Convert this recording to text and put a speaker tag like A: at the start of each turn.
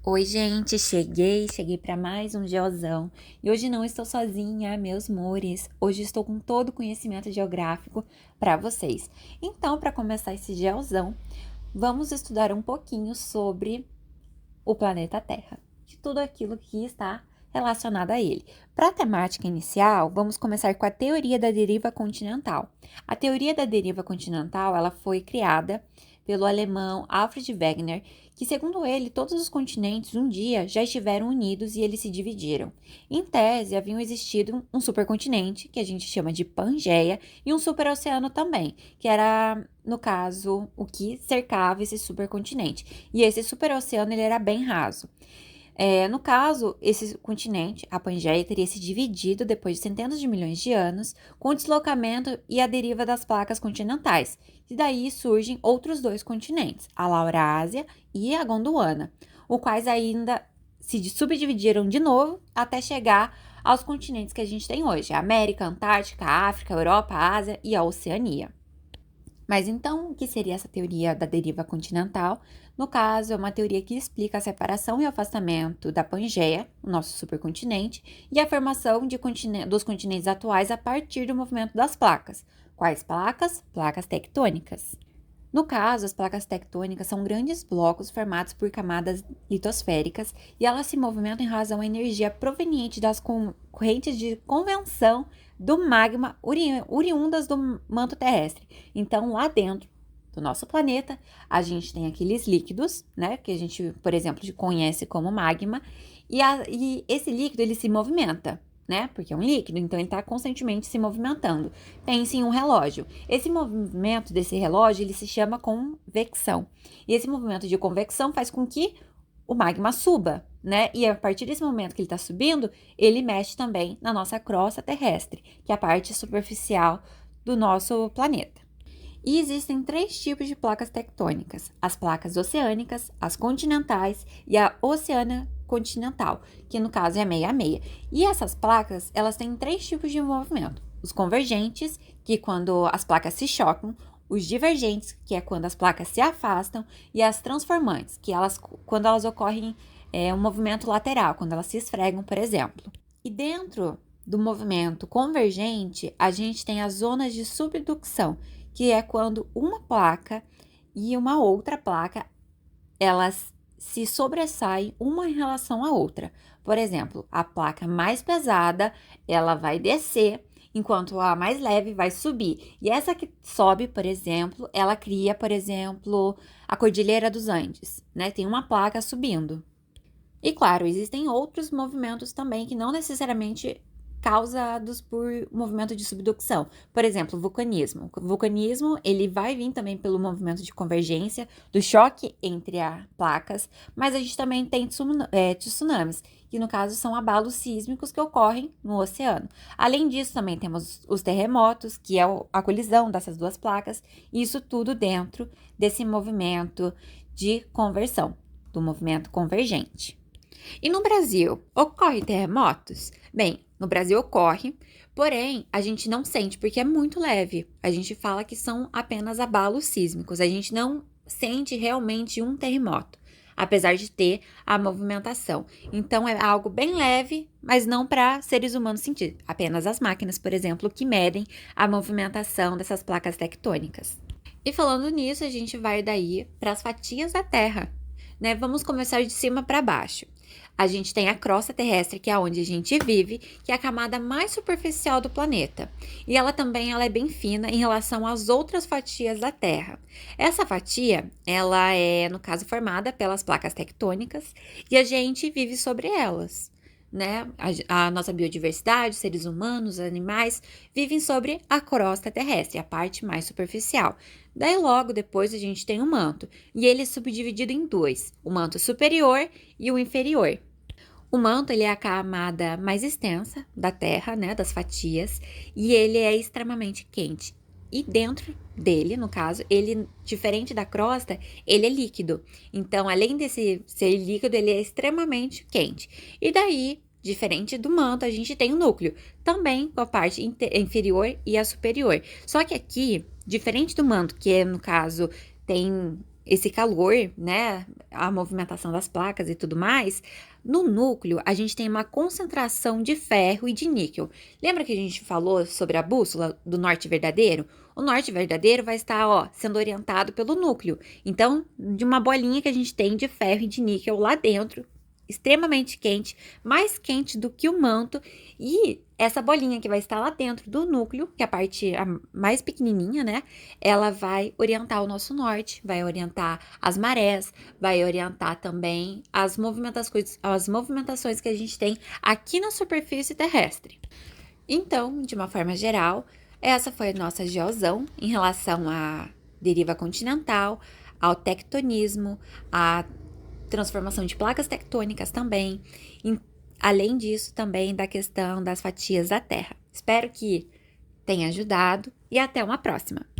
A: Oi, gente, cheguei para mais um geozão. E hoje não estou sozinha, meus amores. Hoje estou com todo o conhecimento geográfico para vocês. Então, para começar esse geozão, vamos estudar um pouquinho sobre o planeta Terra e tudo aquilo que está relacionado a ele. Para a temática inicial, vamos começar com a teoria da deriva continental. A teoria da deriva continental, ela foi criada pelo alemão Alfred Wegener, que segundo ele, todos os continentes um dia já estiveram unidos e eles se dividiram. Em tese, haviam existido um supercontinente, que a gente chama de Pangeia, e um superoceano também, que era, no caso, o que cercava esse supercontinente. E esse superoceano, ele era bem raso. No caso, esse continente, a Pangeia, teria se dividido depois de centenas de milhões de anos, com o deslocamento e a deriva das placas continentais. E daí surgem outros dois continentes, a Laurásia e a Gondwana, os quais ainda se subdividiram de novo até chegar aos continentes que a gente tem hoje, a América, a Antártica, a África, a Europa, a Ásia e a Oceania. Mas então, o que seria essa teoria da deriva continental? No caso, é uma teoria que explica a separação e afastamento da Pangeia, o nosso supercontinente, e a formação dos continentes atuais a partir do movimento das placas. Quais placas? Placas tectônicas. No caso, as placas tectônicas são grandes blocos formados por camadas litosféricas e elas se movimentam em razão à energia proveniente das correntes de convecção do magma oriundas do manto terrestre. Então, lá dentro do nosso planeta, a gente tem aqueles líquidos, né, que a gente, por exemplo, conhece como magma, e esse líquido ele se movimenta, né? Porque é um líquido, então ele está constantemente se movimentando. Pense em um relógio. Esse movimento desse relógio, ele se chama convecção. E esse movimento de convecção faz com que o magma suba, né? E a partir desse momento que ele está subindo, ele mexe também na nossa crosta terrestre, que é a parte superficial do nosso planeta. E existem três tipos de placas tectônicas: as placas oceânicas, as continentais e a oceana continental, que no caso é meia a meia. E essas placas, elas têm três tipos de movimento: os convergentes, que quando as placas se chocam; os divergentes, que é quando as placas se afastam; e as transformantes, que quando elas ocorrem um movimento lateral, quando elas se esfregam, por exemplo. E dentro do movimento convergente, a gente tem as zonas de subducção, que é quando uma placa e uma outra placa, elas se sobressaem uma em relação à outra. Por exemplo, a placa mais pesada, ela vai descer, enquanto a mais leve vai subir. E essa que sobe, por exemplo, ela cria, por exemplo, a Cordilheira dos Andes, né? Tem uma placa subindo. E claro, existem outros movimentos também que não necessariamente causados por movimento de subducção. Por exemplo, o vulcanismo. O vulcanismo, ele vai vir também pelo movimento de convergência, do choque entre as placas, mas a gente também tem tsunamis, que no caso são abalos sísmicos que ocorrem no oceano. Além disso, também temos os terremotos, que é a colisão dessas duas placas, e isso tudo dentro desse movimento de conversão, do movimento convergente. E no Brasil, ocorre terremotos? Bem, no Brasil ocorre, porém, a gente não sente porque é muito leve. A gente fala que são apenas abalos sísmicos, a gente não sente realmente um terremoto, apesar de ter a movimentação. Então, é algo bem leve, mas não para seres humanos sentir. Apenas as máquinas, por exemplo, que medem a movimentação dessas placas tectônicas. E falando nisso, a gente vai daí para as fatias da Terra, né? Vamos começar de cima para baixo. A gente tem a crosta terrestre, que é onde a gente vive, que é a camada mais superficial do planeta. E ela também é bem fina em relação às outras fatias da Terra. Essa fatia, ela é, no caso, formada pelas placas tectônicas e a gente vive sobre elas, né? A nossa biodiversidade, seres humanos, animais, vivem sobre a crosta terrestre, a parte mais superficial. Daí logo depois a gente tem o manto, e ele é subdividido em dois, o manto superior e o inferior. O manto, ele é a camada mais extensa da Terra, né, das fatias, e ele é extremamente quente. E dentro dele, no caso, ele, diferente da crosta, ele é líquido. Então, além desse ser líquido, ele é extremamente quente. E daí, diferente do manto, a gente tem o núcleo, também com a parte inferior e a superior. Só que aqui, diferente do manto, que no caso tem esse calor, né, a movimentação das placas e tudo mais, no núcleo a gente tem uma concentração de ferro e de níquel. Lembra que a gente falou sobre a bússola do norte verdadeiro? O norte verdadeiro vai estar, ó, sendo orientado pelo núcleo. Então, de uma bolinha que a gente tem de ferro e de níquel lá dentro, extremamente quente, mais quente do que o manto, e essa bolinha que vai estar lá dentro do núcleo, que é a parte mais pequenininha, né? Ela vai orientar o nosso norte, vai orientar as marés, vai orientar também as movimentações que a gente tem aqui na superfície terrestre. Então, de uma forma geral, essa foi a nossa geozão em relação à deriva continental, ao tectonismo, à transformação de placas tectônicas também, além disso também da questão das fatias da Terra. Espero que tenha ajudado e até uma próxima!